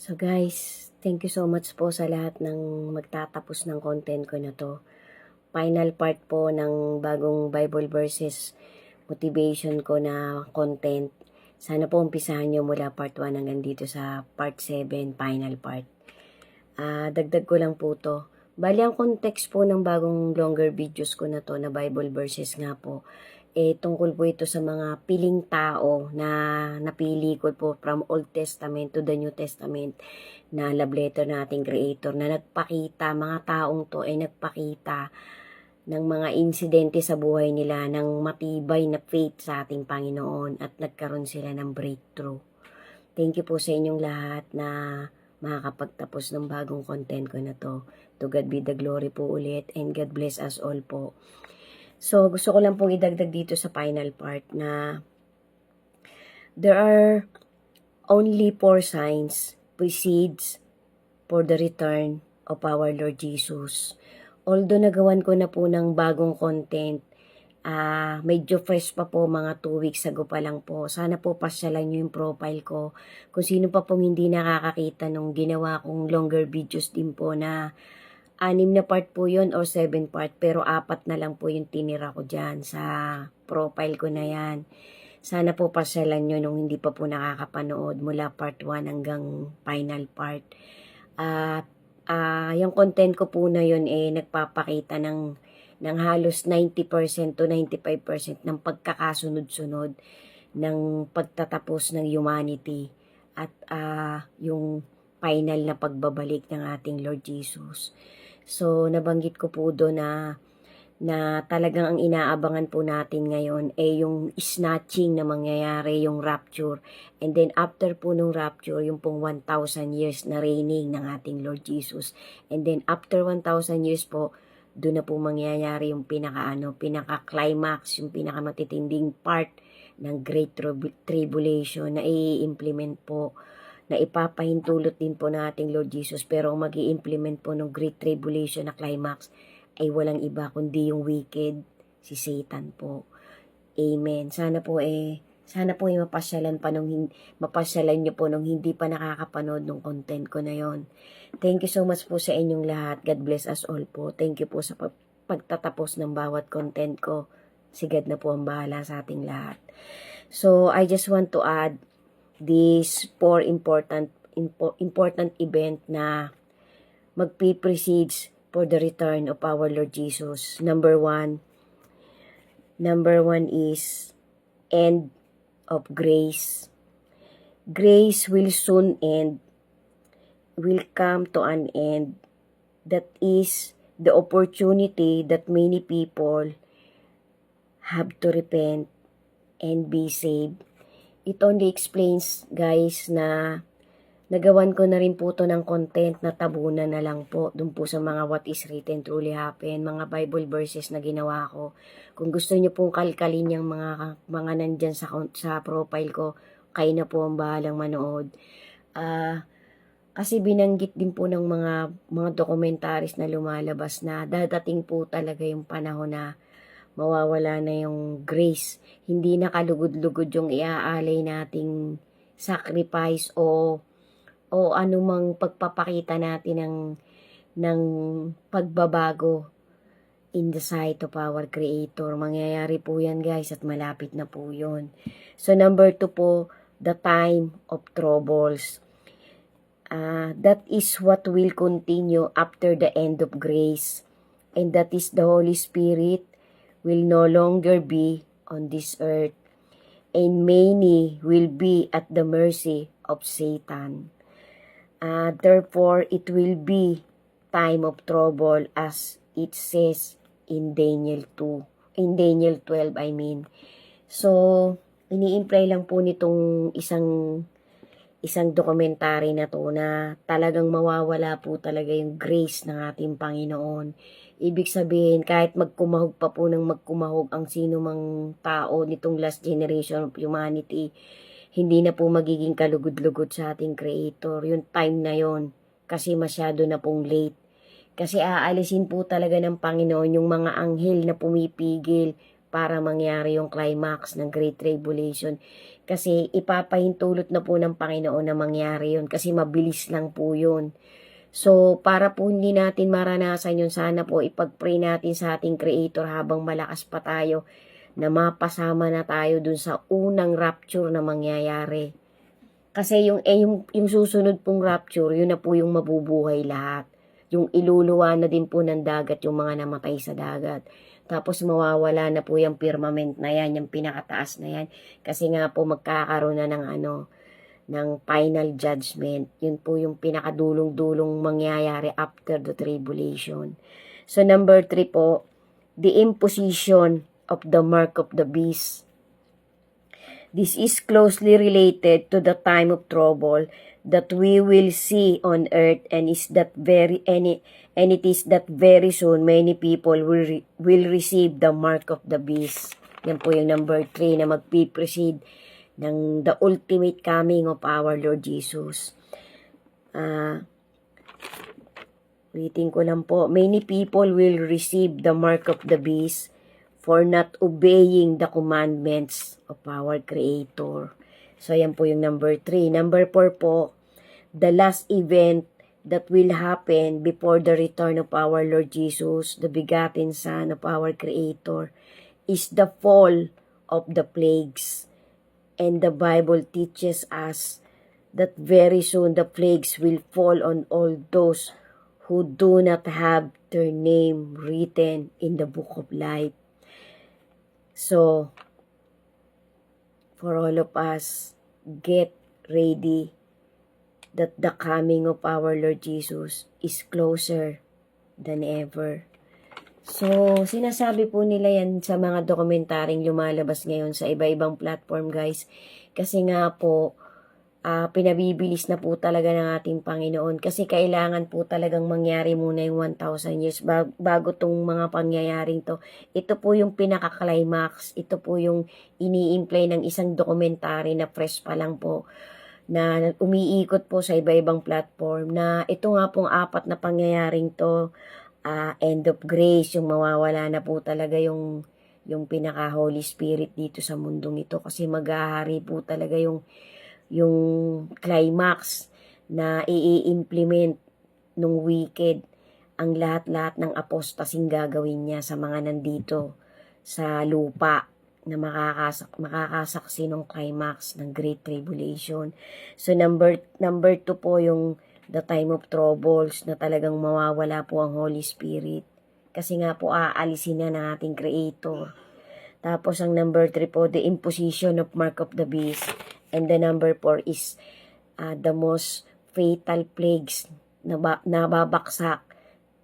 So guys, thank you so much po sa lahat ng magtatapos ng content ko na to. Final part po ng bagong Bible verses motivation ko na content. Sana po umpisahan nyo mula part 1 hanggang dito sa part 7, final part. Dagdag ko lang po to. Bali ang context po ng bagong longer videos ko na to na Bible verses nga po. Tungkol po ito sa mga piling tao na napili ko po from Old Testament to the New Testament na love letter ng ating Creator na nagpakita, mga taong to ay nagpakita ng mga insidente sa buhay nila ng matibay na faith sa ating Panginoon at nagkaroon sila ng breakthrough. Thank you po sa inyong lahat na makakapagtapos ng bagong content ko na to. To God be the glory po ulit and God bless us all po. So, gusto ko lang pong idagdag dito sa final part na there are only 4 signs precedes for the return of our Lord Jesus. Although nagawan ko na po ng bagong content, medyo fresh pa po, mga 2 weeks ago pa lang po. Sana po pasyalan nyo yung profile ko. Kung sino pa pong hindi nakakakita nung ginawa kong longer videos din po na 6 na part po yun or 7 part, pero 4 na lang po yung tinira ko dyan sa profile ko na yan. Sana po pasyalan nyo nung hindi pa po nakakapanood mula part 1 hanggang final part. Yung content ko po na yun nagpapakita ng halos 90% to 95% ng pagkakasunod-sunod ng pagtatapos ng humanity at yung final na pagbabalik ng ating Lord Jesus. So, nabanggit ko po doon na talagang ang inaabangan po natin ngayon yung snatching na mangyayari, yung rapture. And then after po nung rapture, yung pong 1,000 years na reigning ng ating Lord Jesus. And then after 1,000 years po, doon na po mangyayari yung pinaka-climax, yung pinakamatitinding part ng Great Tribulation na i-implement po, na ipapahintulot din po ng ating Lord Jesus. Pero ang mag-i-implement po ng Great Tribulation na climax ay walang iba kundi yung wicked, si Satan po. Amen. Sana po mapasyalan nyo po nung hindi pa nakakapanood ng content ko na yon. Thank you so much po sa inyong lahat. God bless us all po. Thank you po sa pagtatapos ng bawat content ko. Si God na po ang bahala sa ating lahat. So, I just want to add these 4 important event na magpiprecedes for the return of our Lord Jesus. Number one is end of grace. Grace will soon end, will come to an end. That is the opportunity that many people have to repent and be saved. It only explains, guys, na nagawan ko na rin po to ng content na tabunan na lang po dun po sa mga what is written truly happen, mga Bible verses na ginawa ko. Kung gusto niyo pong kalkalin yung mga nandyan sa profile ko, kayo na po ang bahalang manood. Kasi binanggit din po ng mga documentaries na lumalabas na dadating po talaga yung panahon na mawawala na yung grace. Hindi na kalugod-lugod yung iaalay nating sacrifice o anumang pagpapakita natin ng pagbabago in the sight of our Creator. Mangyayari po yan, guys, at malapit na po yun. So, number 2 po, the time of troubles. That is what will continue after the end of grace. And that is the Holy Spirit will no longer be on this earth. And many will be at the mercy of Satan. Therefore, it will be time of trouble as it says in Daniel 12, I mean. So, ini-imply lang po nitong isang dokumentary na to na talagang mawawala po talaga yung grace ng ating Panginoon. Ibig sabihin, kahit magkumahog pa po ng magkumahog ang sino mang tao nitong last generation of humanity, hindi na po magiging kalugod-lugod sa ating Creator. Yung time na yon, kasi masyado na pong late. Kasi aalisin po talaga ng Panginoon yung mga anghel na pumipigil para mangyari yung climax ng Great Tribulation. Kasi ipapahintulot na po ng Panginoon na mangyari yun kasi mabilis lang po yun. So, para po hindi natin maranasan yun, sana po ipag-pray natin sa ating Creator habang malakas pa tayo na mapasama na tayo dun sa unang rapture na mangyayari. Kasi yung susunod pong rapture, yun na po yung mabubuhay lahat. Yung iluluwa na din po ng dagat yung mga namatay sa dagat. Tapos mawawala na po yung firmament na yan, yung pinakataas na yan. Kasi nga po magkakaroon na ng final judgment. Yun po yung pinakadulong-dulong mangyayari after the tribulation. So number 3 po, the imposition of the mark of the beast. This is closely related to the time of trouble that we will see on earth, and it is that very soon many people will receive the mark of the beast. Yan po yung number 3 na magpiprecede ng the ultimate coming of our Lord Jesus. Ulitin ko lang po, many people will receive the mark of the beast for not obeying the commandments of our Creator. So, yan po yung number 3. Number 4 po, the last event that will happen before the return of our Lord Jesus, the begotten Son of our Creator, is the fall of the plagues. And the Bible teaches us that very soon the plagues will fall on all those who do not have their name written in the book of life. So, for all of us, get ready that the coming of our Lord Jesus is closer than ever. So, sinasabi po nila yan sa mga dokumentaryong lumalabas ngayon sa iba-ibang platform, guys. Kasi nga po, pinabibilis na po talaga ng ating Panginoon kasi kailangan po talagang mangyari muna yung 1,000 years bago tong mga pangyayaring to. Ito po yung pinaka-climax, ito po yung ini-imply ng isang dokumentary na fresh pa lang po na umiikot po sa iba-ibang platform na ito nga pong 4 na pangyayaring to, end of grace, yung mawawala na po talaga yung pinaka-Holy Spirit dito sa mundong ito kasi maghahari po talaga yung climax na i-implement nung wicked ang lahat-lahat ng apostasing gagawin niya sa mga nandito sa lupa na makakasaksi ng climax ng Great Tribulation. So number 2 po yung the time of troubles na talagang mawawala po ang Holy Spirit kasi nga po aalisin na ng ating Creator. Tapos ang number 3 po, the imposition of mark of the beast. And the number 4 is the most fatal plagues na babaksak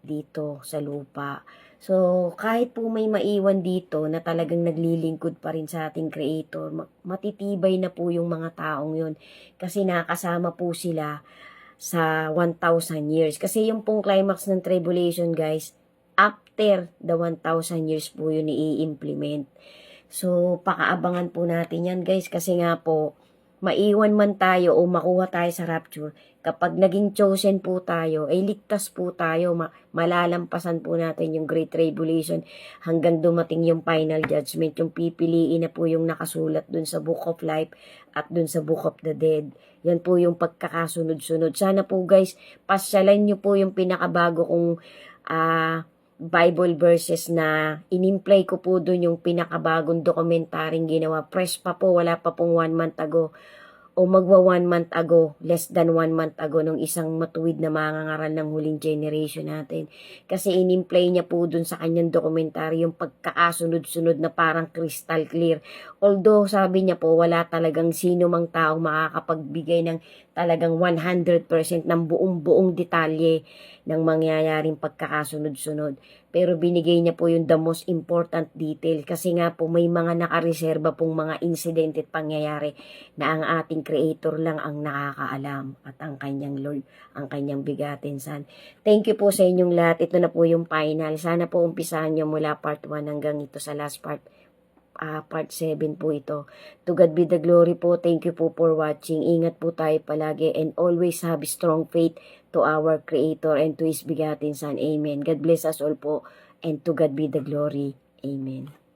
dito sa lupa. So, kahit po may maiwan dito na talagang naglilingkod pa rin sa ating Creator, matitibay na po yung mga taong yun. Kasi nakasama po sila sa 1,000 years. Kasi yung pong climax ng tribulation, guys, after the 1,000 years po yun i-implement. So, pakaabangan po natin yan, guys. Kasi nga po, maiwan man tayo o makuha tayo sa rapture, kapag naging chosen po tayo, ay ligtas po tayo, malalampasan po natin yung Great Tribulation hanggang dumating yung final judgment, yung pipiliin na po yung nakasulat dun sa Book of Life at dun sa Book of the Dead. Yan po yung pagkakasunod-sunod. Sana po guys, pasyalan nyo po yung pinakabago kong Bible verses na inimplay ko po dun yung pinakabagong dokumentaryong ginawa. Fresh pa po, wala pa pong 1 month ago o magwa 1 month ago, less than 1 month ago nung isang matuwid na mangangaral ng huling generation natin. Kasi inimplay niya po dun sa kanyang dokumentaryo yung pagkakasunod-sunod na parang crystal clear. Although sabi niya po wala talagang sino mang taong makakapagbigay ng talagang 100% ng buong detalye ng mangyayaring pagkakasunod-sunod. Pero binigay niya po yung the most important detail kasi nga po may mga nakareserba pong mga incident at pangyayari na ang ating Creator lang ang nakakaalam at ang kanyang Lord, ang kanyang begotten Son. Thank you po sa inyong lahat. Ito na po yung final. Sana po umpisahan nyo mula part 1 hanggang ito sa last part. Part 7 po ito. To God be the glory po. Thank you po for watching. Ingat po tayo palagi and always have strong faith to our Creator and to His begotten Son. Amen. God bless us all po and to God be the glory. Amen.